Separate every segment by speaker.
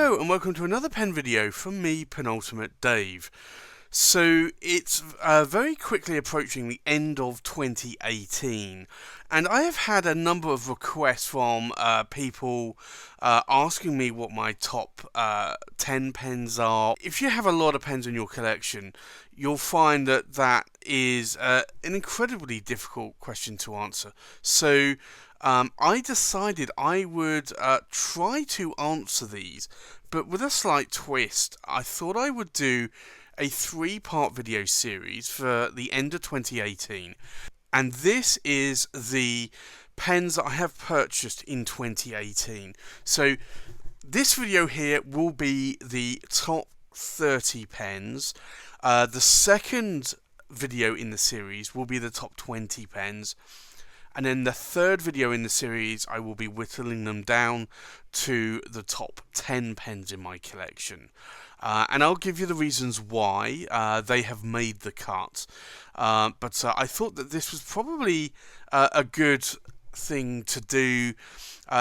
Speaker 1: Hello and welcome to another pen video from me, Penultimate Dave. So it's very quickly approaching the end of 2018 and I have had a number of requests from people asking me what my top 10 pens are. If you have a lot of pens in your collection, you'll find that that is an incredibly difficult question to answer. So I decided I would try to answer these, but with a slight twist. I thought I would do a 3-part video series for the end of 2018, and this is the pens that I have purchased in 2018. So this video here will be the top 30 pens. The second video in the series will be the top 20 pens. And then the third video in the series, I will be whittling them down to the top 10 pens in my collection. And I'll give you the reasons why they have made the cut. But I thought that this was probably a good thing to do.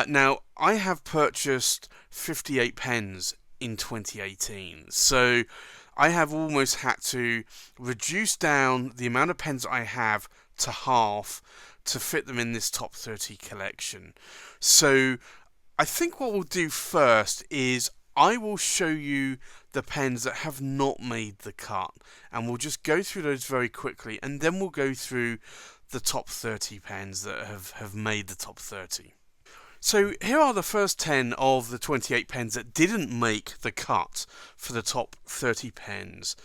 Speaker 1: Now, I have purchased 58 pens in 2018. So I have almost had to reduce down the amount of pens I have to half to fit them in this top 30 collection. So I think what we'll do first is I will show you the pens that have not made the cut, and we'll just go through those very quickly, and then we'll go through the top 30 pens that have made the top 30. So here are the first 10 of the 28 pens that didn't make the cut for the top 30 pens.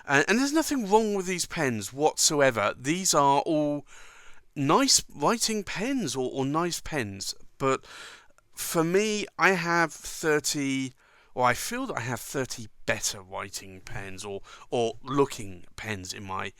Speaker 1: And there's nothing wrong with these pens whatsoever. These are all nice writing pens or nice pens, but for me, I have 30, or I feel that I have 30 better writing pens or looking pens in my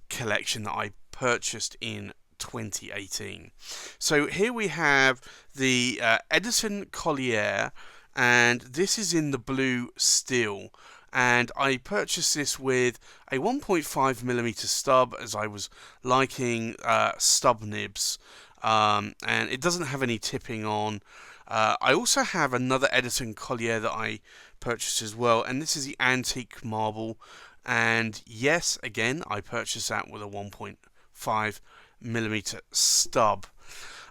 Speaker 1: collection that I purchased in 2018. So here we have the Edison Collier, and this is in the blue steel. And I purchased this with a 1.5mm stub, as I was liking stub nibs, and it doesn't have any tipping on. I also have another Edison Collier that I purchased as well, and this is the antique marble. And yes, again, I purchased that with a 1.5mm stub.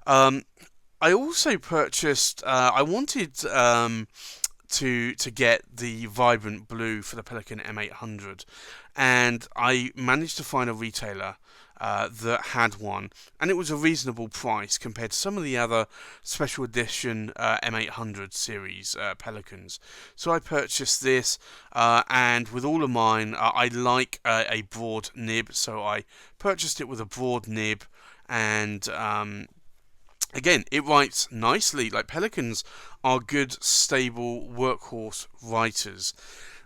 Speaker 1: I also purchased, I wanted to get the vibrant blue for the Pelikan M800, and I managed to find a retailer that had one, and it was a reasonable price compared to some of the other special edition M800 series Pelikans. So I purchased this, and with all of mine, I like a broad nib, so I purchased it with a broad nib, and again, it writes nicely. Like, Pelikans are good, stable workhorse writers.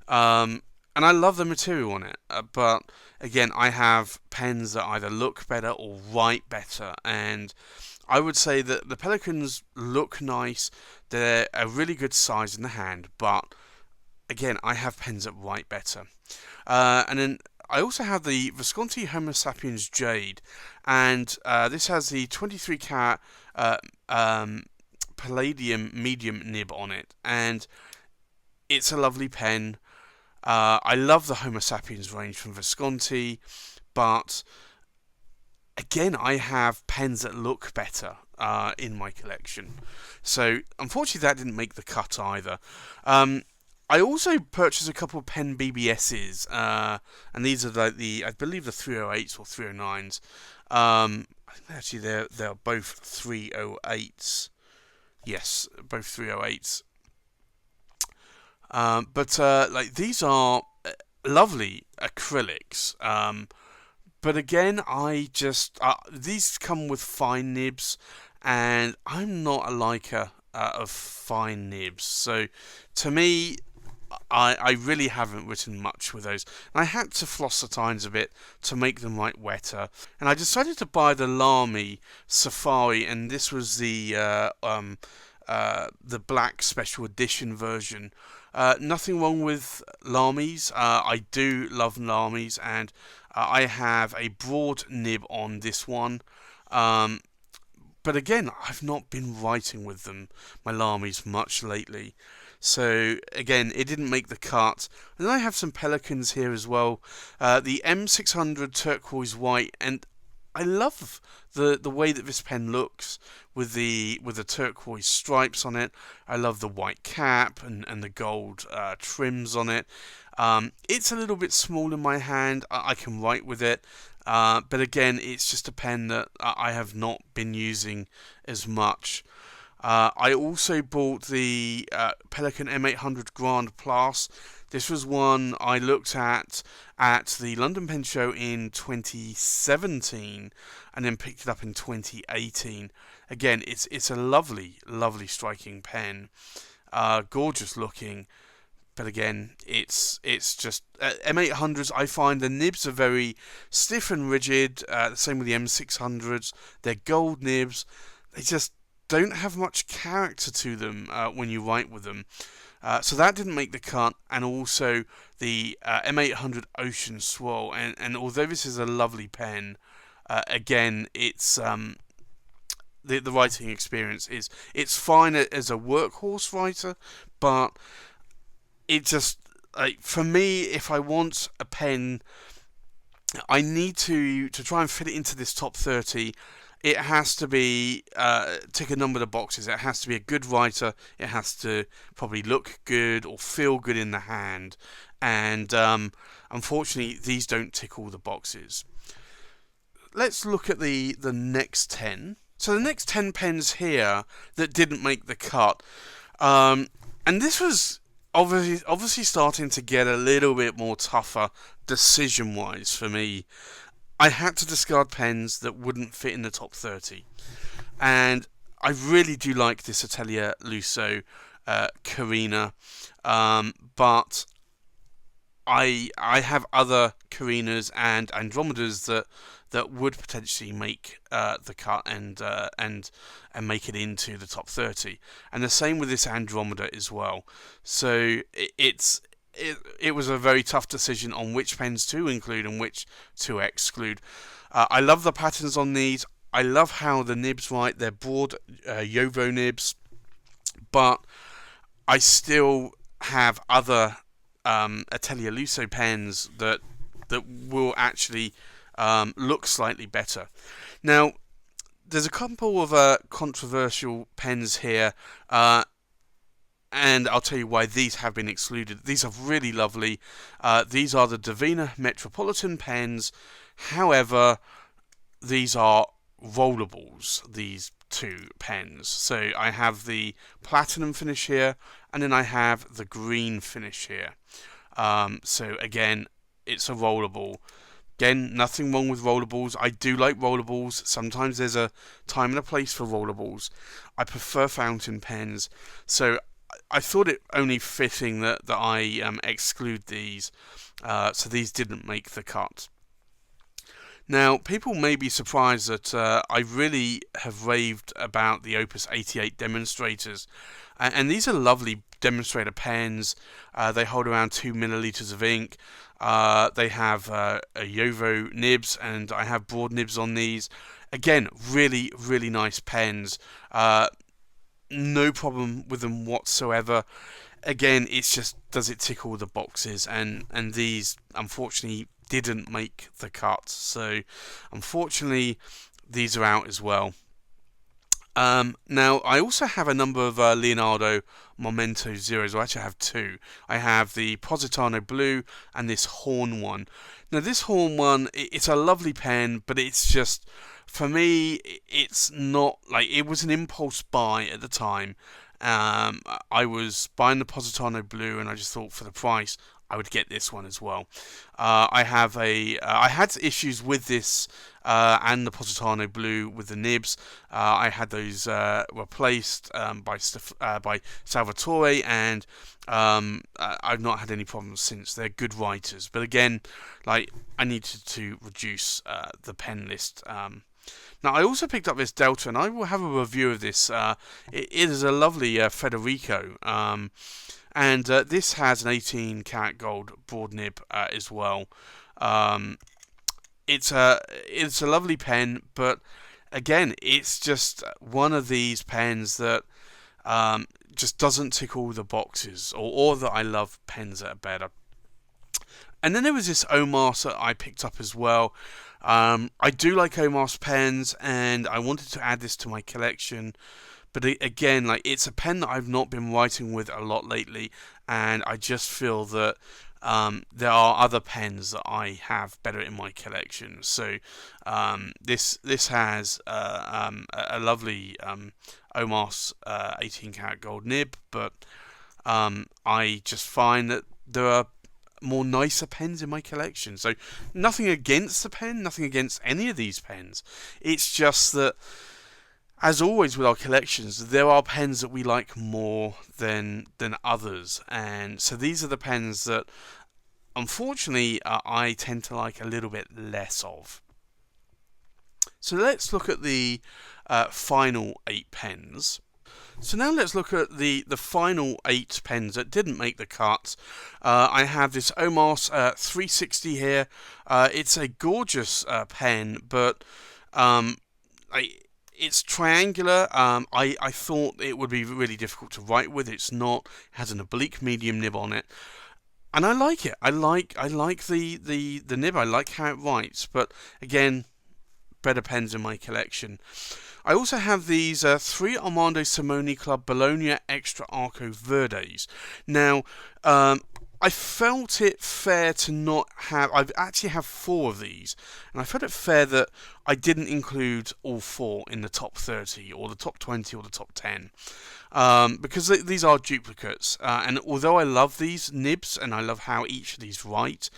Speaker 1: And I love the material on it. But, again, I have pens that either look better or write better. And I would say that the Pelikans look nice. They're a really good size in the hand. But, again, I have pens that write better. And then I also have the Visconti Homo Sapiens Jade, and this has the 23 carat palladium medium nib on it, and it's a lovely pen. I love the Homo Sapiens range from Visconti, but again, I have pens that look better in my collection. So unfortunately, that didn't make the cut either. I also purchased a couple of pen BBSs, and these are like I believe the 308s or 309s. I think actually they're both 308s. Yes, both 308s. But like, these are lovely acrylics. But again, I just these come with fine nibs, and I'm not a liker of fine nibs. So to me, I really haven't written much with those. And I had to floss the tines a bit to make them write wetter. And I decided to buy the Lamy Safari, and this was the black special edition version. Nothing wrong with Lamys. I do love Lamys, and I have a broad nib on this one. But again, I've not been writing with them, my Lamys, much lately. So again, it didn't make the cut. And then I have some Pelicans here as well. The M600 turquoise white, and I love the way that this pen looks with the turquoise stripes on it. I love the white cap and the gold trims on it. It's a little bit small in my hand. I can write with it. But again, it's just a pen that I have not been using as much. I also bought the Pelikan M800 Grand Plus. This was one I looked at the London Pen Show in 2017 and then picked it up in 2018. Again, it's a lovely, lovely striking pen. Gorgeous looking. But again, it's just M800s. I find the nibs are very stiff and rigid. The same with the M600s. They're gold nibs. They just don't have much character to them when you write with them. So that didn't make the cut, and also the M800 Ocean Swirl. And although this is a lovely pen, again, it's the writing experience it's fine as a workhorse writer, but it just, like, for me, if I want a pen, I need to try and fit it into this top 30. It has to be tick a number of the boxes. It has to be a good writer. It has to probably look good or feel good in the hand. And unfortunately, these don't tick all the boxes. Let's look at the next 10. So the next 10 pens here that didn't make the cut. And this was obviously starting to get a little bit more tougher decision-wise for me. I had to discard pens that wouldn't fit in the top 30. And I really do like this Atelier Lusso Carina, but I have other Carinas and Andromedas that would potentially make the cut and make it into the top 30, and the same with this Andromeda as well. So it was a very tough decision on which pens to include and which to exclude. I love the patterns on these. I love how the nibs write. They're broad Yovo nibs, but I still have other Atelier Lusso pens that will actually look slightly better. Now, there's a couple of controversial pens here, and I'll tell you why these have been excluded. These are really lovely. These are the Davina Metropolitan pens. However, these are rollables, these two pens. So I have the platinum finish here, and then I have the green finish here. So again, it's a rollable. Again, nothing wrong with rollables. I do like rollables. Sometimes there's a time and a place for rollables. I prefer fountain pens. So I thought it only fitting that I exclude these. So these didn't make the cut. Now, people may be surprised that I really have raved about the Opus 88 demonstrators. And these are lovely demonstrator pens. They hold around 2 milliliters of ink. They have a Yovo nibs, and I have broad nibs on these. Again, really, really nice pens. No problem with them whatsoever. Again, it's just, does it tick all the boxes? And these, unfortunately, didn't make the cut. So, unfortunately, these are out as well. Now, I also have a number of Leonardo Momento Zeros. I actually have two. I have the Positano Blue and this Horn one. Now, this Horn one, it's a lovely pen, but it's just, for me, it's not, like, it was an impulse buy at the time. I was buying the Positano Blue, and I just thought, for the price, I would get this one as well. I had issues with this and the Positano Blue with the nibs. I had those replaced by Salvatore, and I've not had any problems since. They're good writers, but again, like, I needed to reduce the pen list. Now, I also picked up this Delta, and I will have a review of this. It is a lovely Federico. And this has an 18 karat gold broad nib as well. It's a lovely pen, but again, it's just one of these pens that just doesn't tick all the boxes, or that I love pens that are better. And then there was this Omas that I picked up as well. I do like Omas pens, and I wanted to add this to my collection. But again, like, it's a pen that I've not been writing with a lot lately, and I just feel that there are other pens that I have better in my collection. So this has a lovely Omas 18 karat gold nib, but I just find that there are more nicer pens in my collection. So nothing against the pen, nothing against any of these pens. It's just that, as always with our collections, there are pens that we like more than others, and so these are the pens that, unfortunately, I tend to like a little bit less of. So let's look at the final 8 pens. So now let's look at the final 8 pens that didn't make the cut. I have this Omas 360 here. It's a gorgeous pen, but it's triangular. I thought it would be really difficult to write with. It's not. It has an oblique medium nib on it, and I like it. I like the nib. I like how it writes. But again, better pens in my collection. I also have these 3 Armando Simoni Club Bologna Extra Arco Verdes. Now, I felt it fair to not have. I actually have 4 of these, and I felt it fair that I didn't include all 4 in the top 30 or the top 20 or the top 10, because these are duplicates. And although I love these nibs and I love how each of these write,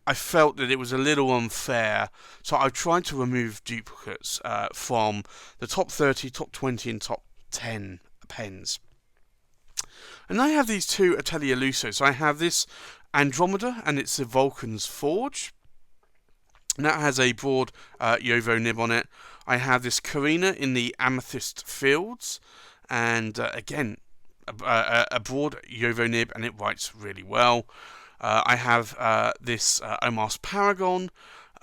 Speaker 1: I felt that it was a little unfair, so I tried to remove duplicates from the top 30, top 20, and top 10 pens. And I have these 2 Atelier Lusso. So I have this Andromeda, and it's the Vulcan's Forge, and that has a broad Jovo nib on it. I have this Carina in the Amethyst Fields, and again, a broad Jovo nib, and it writes really well. I have this Omas Paragon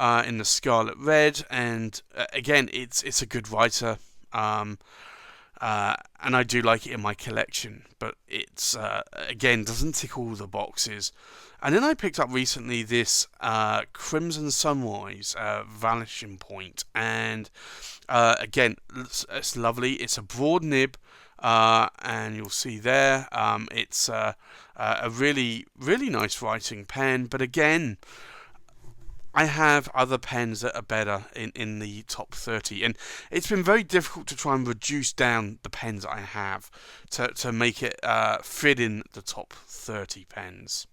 Speaker 1: in the Scarlet Red, and again, it's a good writer, and I do like it in my collection, but it's again, doesn't tick all the boxes. And then I picked up recently this Crimson Sunrise Vanishing Point, and again, it's lovely. It's a broad nib. And you'll see there, it's a really nice writing pen, but again, I have other pens that are better in the top 30, and it's been very difficult to try and reduce down the pens I have to make it fit in the top 30 pens.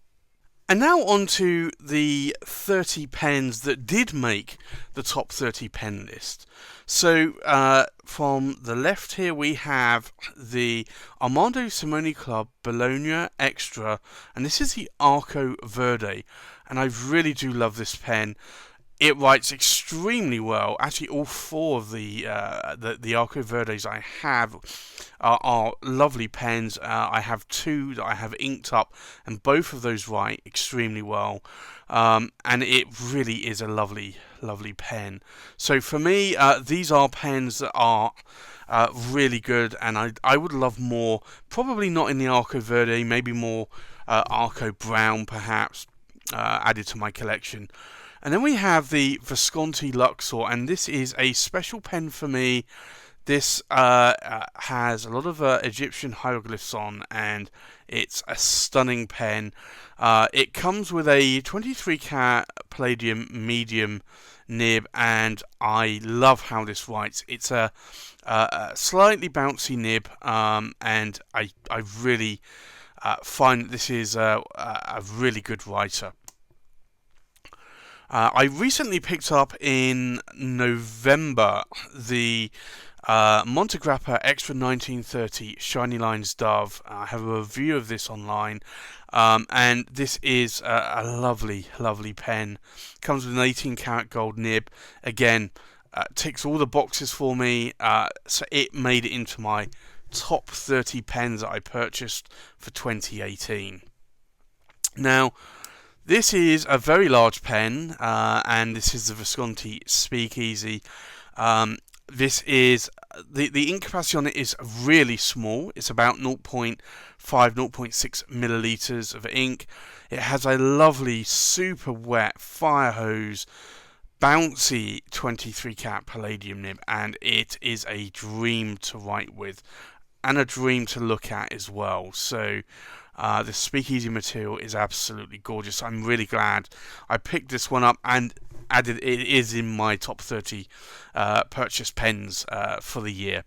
Speaker 1: And now on to the 30 pens that did make the top 30 pen list. So from the left here we have the Armando Simoni Club Bologna Extra, and this is the Arco Verde, and I really do love this pen. It writes extremely well. Actually, all 4 of the Arco Verdes I have are lovely pens. I have 2 that I have inked up, and both of those write extremely well. And it really is a lovely pen. So for me, these are pens that are really good, and I would love more. Probably not in the Arco Verde, maybe more Arco Brown, perhaps, added to my collection. And then we have the Visconti Luxor, and this is a special pen for me. This has a lot of Egyptian hieroglyphs on, and it's a stunning pen. It comes with a 23 karat palladium medium nib, and I love how this writes. It's a slightly bouncy nib, and I really find that this is a really good writer. I recently picked up in November the Montegrappa Extra 1930 Shiny Lines Dove. I have a review of this online, and this is a lovely pen. Comes with an 18 karat gold nib. Again, ticks all the boxes for me, so it made it into my top 30 pens that I purchased for 2018. Now, this is a very large pen, and this is the Visconti Speakeasy. This is the ink capacity on it is really small. It's about 0.5, 0.6 milliliters of ink. It has a lovely, super wet fire hose, bouncy 23 karat palladium nib, and it is a dream to write with and a dream to look at as well. So the speakeasy material is absolutely gorgeous. I'm really glad I picked this one up and added it is in my top 30 purchased pens for the year.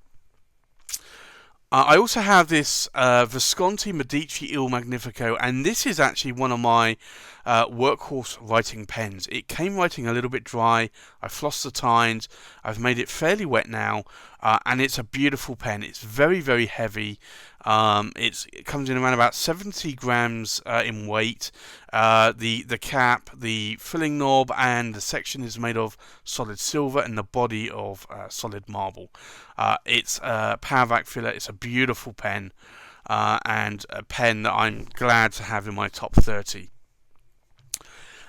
Speaker 1: I also have this Visconti Medici Il Magnifico, and this is actually one of my workhorse writing pens. It came writing a little bit dry. I flossed the tines. I've made it fairly wet now, and it's a beautiful pen. It's very, very heavy. It comes in around about 70 grams in weight. The cap, the filling knob, and the section is made of solid silver, and the body of solid marble. It's a power vac filler. It's a beautiful pen, and a pen that I'm glad to have in my top 30.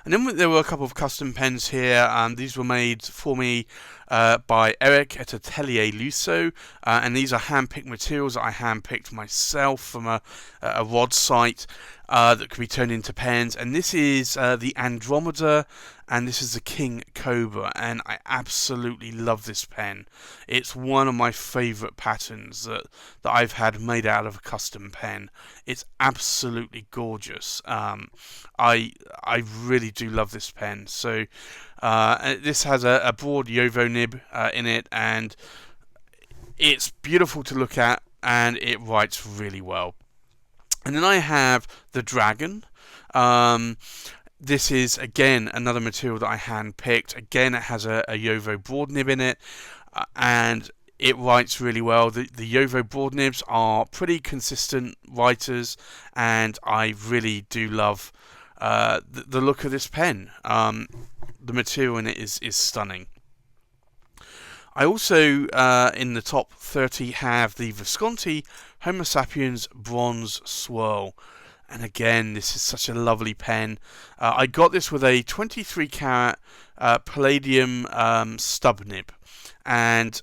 Speaker 1: And then there were a couple of custom pens here. These were made for me by Eric at Atelier Lusso, and these are hand-picked materials that I hand-picked myself from a rod site that could be turned into pens. And this is the Andromeda, and this is the King Cobra, and I absolutely love this pen. It's one of my favourite patterns that I've had made out of a custom pen. It's absolutely gorgeous. I really do love this pen. So this has a broad Yovo nib in it, and it's beautiful to look at, and it writes really well. And then I have the Dragon. This is, again, another material that I hand-picked. Again, it has a Yovo broad nib in it, and it writes really well. The Yovo broad nibs are pretty consistent writers, and I really do love the look of this pen. The material in it is stunning. I also, in the top 30, have the Visconti Homo Sapiens Bronze Swirl. And again, this is such a lovely pen. I got this with a 23 karat palladium stub nib, and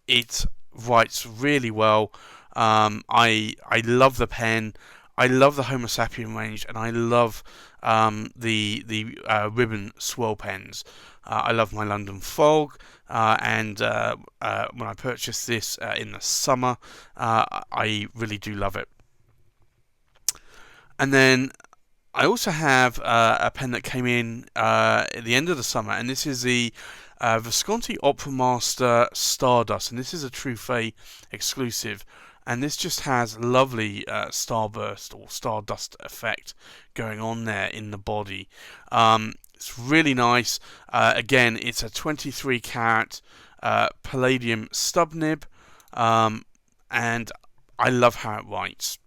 Speaker 1: it writes really well. I love the pen. I love the Homo Sapien range, and I love the ribbon swirl pens. I love my London Fog, and when I purchased this in the summer, I really do love it. And then I also have a pen that came in at the end of the summer, and this is the Visconti Opera Master Stardust, and this is a Truffet exclusive, and this just has lovely starburst or stardust effect going on there in the body. It's really nice. Again, it's a 23 karat palladium stub nib, and I love how it writes.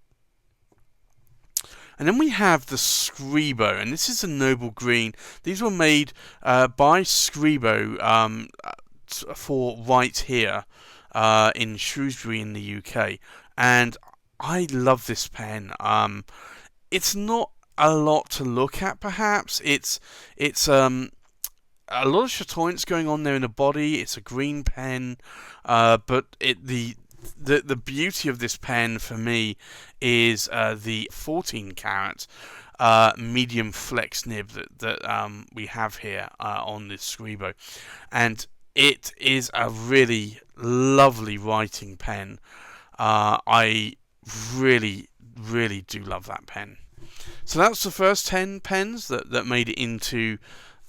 Speaker 1: And then we have the Scribo, and this is a noble green. These were made by Scribo for right here in Shrewsbury in the UK, and I love this pen. It's not a lot to look at, perhaps. It's a lot of chatoyance going on there in the body. It's a green pen, but the beauty of this pen for me is the 14 karat medium flex nib that we have here on this Scribo, and it is a really lovely writing pen. I really do love that pen. So that's the first 10 pens that made it into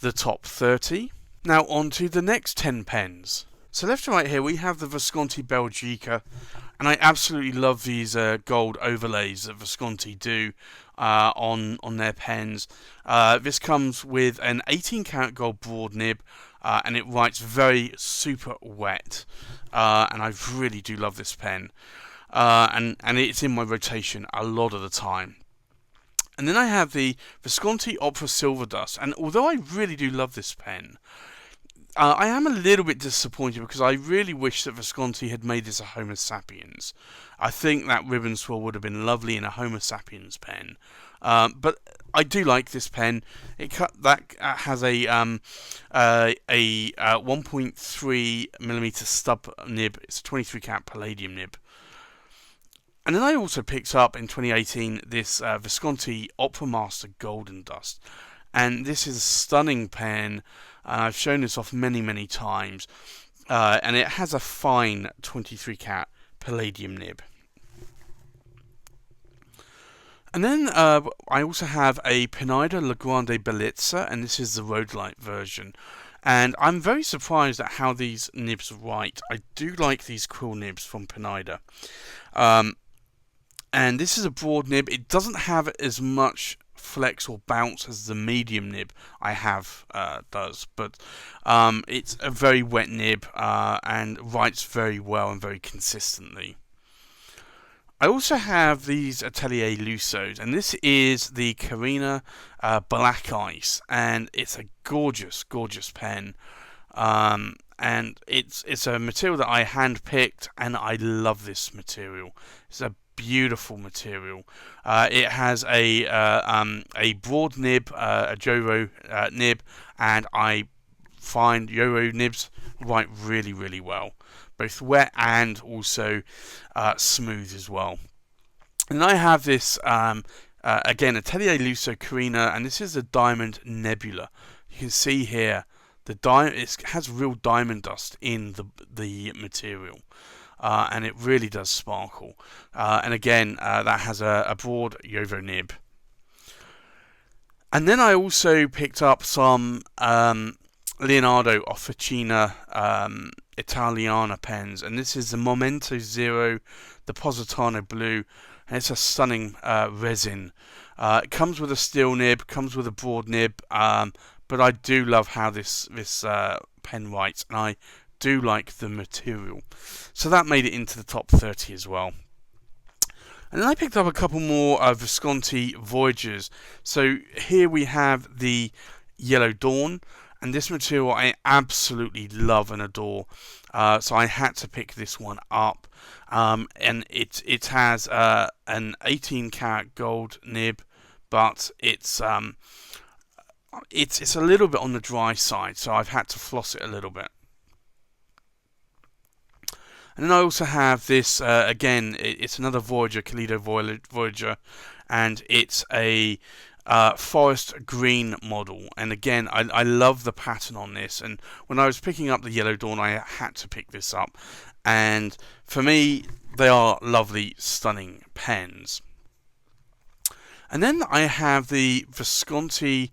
Speaker 1: the top 30. Now on to the next 10 pens. So left to right here we have the Visconti Belgica, and I absolutely love these gold overlays that Visconti do on their pens. This comes with an 18 karat gold broad nib, and it writes very super wet, and I really do love this pen, and it's in my rotation a lot of the time. And then I have the Visconti Opera Silver Dust, and although I really do love this pen, I am a little bit disappointed because I really wish that Visconti had made this a Homo sapiens. I think that ribbon swirl would have been lovely in a Homo sapiens pen. But I do like this pen. That has a 1.3mm stub nib. It's a 23 carat palladium nib. And then I also picked up in 2018 this Visconti Opera Master Golden Dust. And this is a stunning pen. I've shown this off many times. And it has a fine 23 carat palladium nib. And then I also have a Pinida La Grande Bellezza, and this is the Rhodolite version. And I'm very surprised at how these nibs write. I do like these quill nibs from Pinida. And this is a broad nib. It doesn't have as much flex or bounce as the medium nib I have does, but it's a very wet nib and writes very well and very consistently. I also have these Atelier Lusos, and this is the Carina Black Ice, and it's a gorgeous pen. And it's a material that I handpicked, and I love this material. It's a beautiful material. It has a broad nib, a Joro nib, and I find Joro nibs write really well, both wet and also smooth as well. And I have this again Atelier Luso Carina, and this is a Diamond Nebula. You can see here it has real diamond dust in the material. And it really does sparkle. And again, that has a broad Jovo nib. And then I also picked up some Leonardo Officina Italiana pens, and this is the Momento Zero, the Positano Blue, and it's a stunning resin. It comes with a steel nib, comes with a broad nib, but I do love how this pen writes, and I do like the material. So that made it into the top 30 as well. And then I picked up a couple more Visconti Voyagers. So here we have the Yellow Dawn, and this material I absolutely love and adore. So I had to pick this one up. And it has an 18 karat gold nib, but it's a little bit on the dry side, so I've had to floss it a little bit. And then I also have this, again, it's another Voyager, Kalido Voyager, and it's a forest green model. And again, I love the pattern on this, and when I was picking up the Yellow Dawn, I had to pick this up. And for me, they are lovely, stunning pens. And then I have the Visconti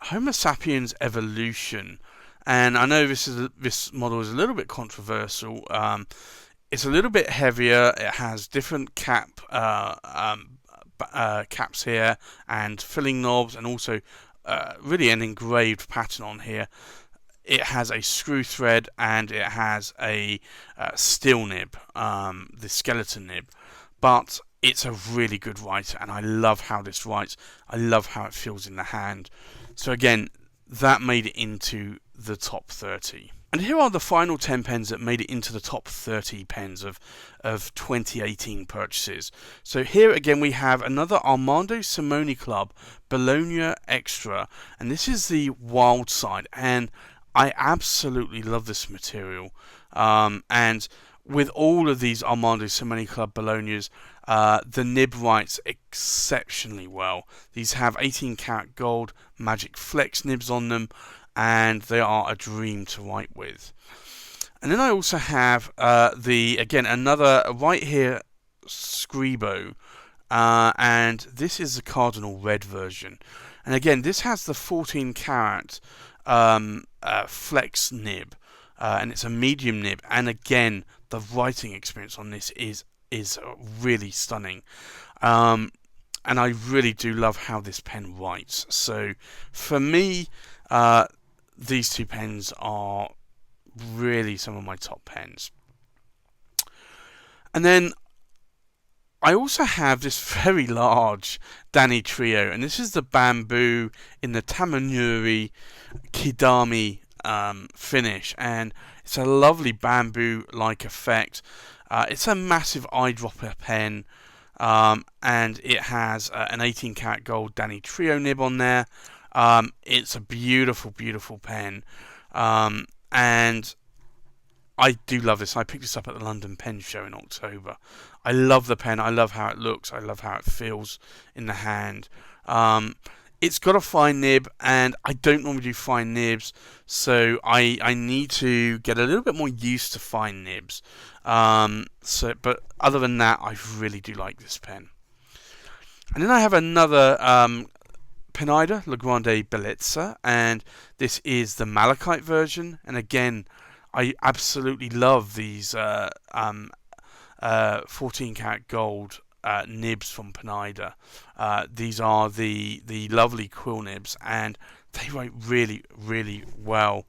Speaker 1: Homo Sapiens Evolution. And I know this model is a little bit controversial. It's a little bit heavier. It has different caps here and filling knobs, and also really an engraved pattern on here. It has a screw thread and it has a steel nib, the skeleton nib. But it's a really good writer, and I love how this writes. I love how it feels in the hand. So again, that made it into the top 30. And here are the final 10 pens that made it into the top 30 pens of 2018 purchases. So here again we have another Armando Simoni Club Bologna Extra, and this is the Wild Side, and I absolutely love this material. And with all of these Armando Simoni Club Bolognas, the nib writes exceptionally well. These have 18 karat gold Magic Flex nibs on them, and they are a dream to write with. And then I also have another right here Scribo, and this is the Cardinal Red version. And again, this has the 14 karat flex nib, and it's a medium nib. And again, the writing experience on this is really stunning. And I really do love how this pen writes. So for me, these two pens are really some of my top pens. And then I also have this very large Danny Trio, and this is the Bamboo in the Tamanuri Kidami finish, and it's a lovely bamboo-like effect. It's a massive eyedropper pen, and it has an 18 karat gold Danny Trio nib on there. It's a beautiful, beautiful pen, and I do love this. I picked this up at the London Pen Show in October. I love the pen. I love how it looks. I love how it feels in the hand. It's got a fine nib, and I don't normally do fine nibs, so I need to get a little bit more used to fine nibs. But other than that, I really do like this pen. And then I have another Penida La Grande Bellezza, and this is the malachite version. And again, I absolutely love these 14 karat gold nibs from Penida. These are the lovely quill nibs, and they write really, really well.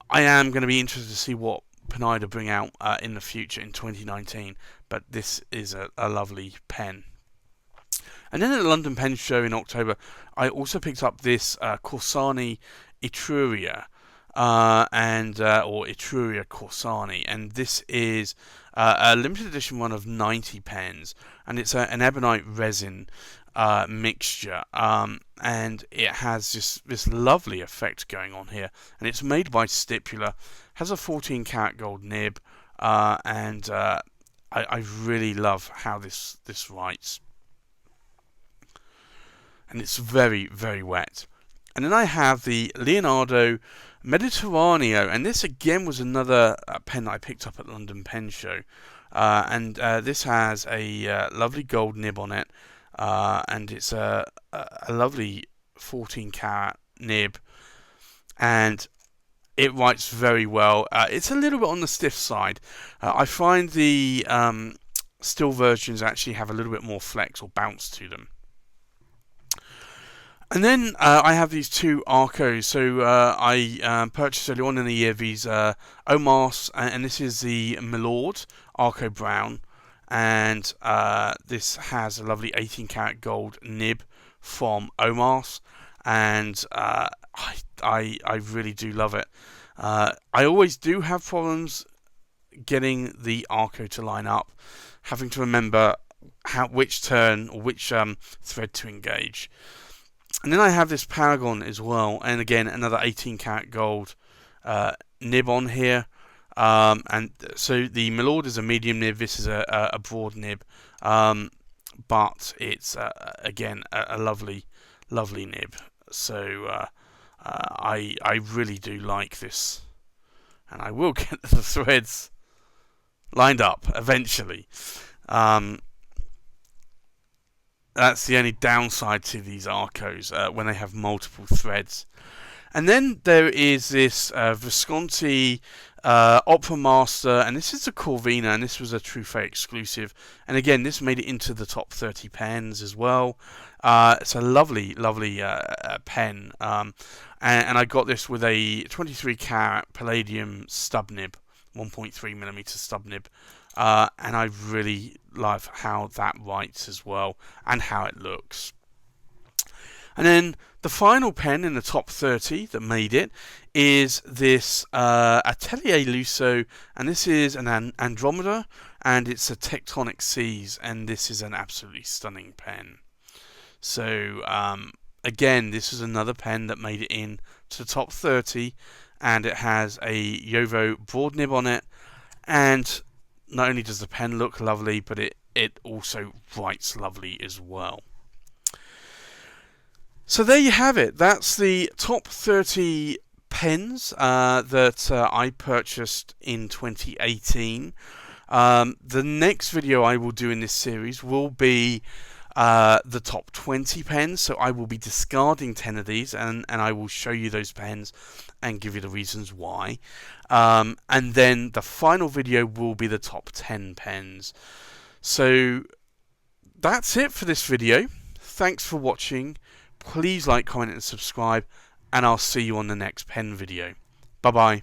Speaker 1: I am going to be interested to see what Penida bring out in the future in 2019, but this is a lovely pen. And then at the London Pen Show in October, I also picked up this Corsani Etruria, or Etruria Corsani, and this is a limited edition one of 90 pens, and it's an ebonite resin mixture, and it has this lovely effect going on here, and it's made by Stipula, has a 14 karat gold nib, and I really love how this writes, and it's very, very wet. And then I have the Leonardo Mediterraneo, and this again was another pen that I picked up at the London Pen Show, and this has a lovely gold nib on it, and it's a lovely 14 karat nib, and it writes very well. It's a little bit on the stiff side. I find the still versions actually have a little bit more flex or bounce to them. And then I have these two Arcos. So I purchased early on in the year these Omars, and this is the Milord Arco Brown, and this has a lovely 18 karat gold nib from Omars, and I really do love it. I always do have problems getting the Arco to line up, having to remember which turn or which thread to engage. And then I have this Paragon as well, and again another 18 karat gold nib on here. And so the Milord is a medium nib. This is a broad nib, but it's again a lovely, lovely nib. So I really do like this, and I will get the threads lined up eventually. That's the only downside to these Arcos, when they have multiple threads. And then there is this Visconti Opera Master, and this is a Corvina, and this was a Truffet exclusive. And again, this made it into the top 30 pens as well. It's a lovely, lovely pen, and I got this with a 23 karat Palladium stub nib, 1.3mm stub nib. And I really love how that writes as well, and how it looks. And then the final pen in the top 30 that made it is this Atelier Lusso, and this is an Andromeda, and it's a Tectonic Seas, and this is an absolutely stunning pen. So again, this is another pen that made it in to the top 30, and it has a Jowo broad nib on it, and not only does the pen look lovely, but it also writes lovely as well. So there you have it. That's the top 30 pens that I purchased in 2018. The next video I will do in this series will be the top 20 pens. So I will be discarding 10 of these, and I will show you those pens and give you the reasons why. And then the final video will be the top 10 pens. So that's it for this video. Thanks for watching. Please like, comment and subscribe, and I'll see you on the next pen video. Bye bye.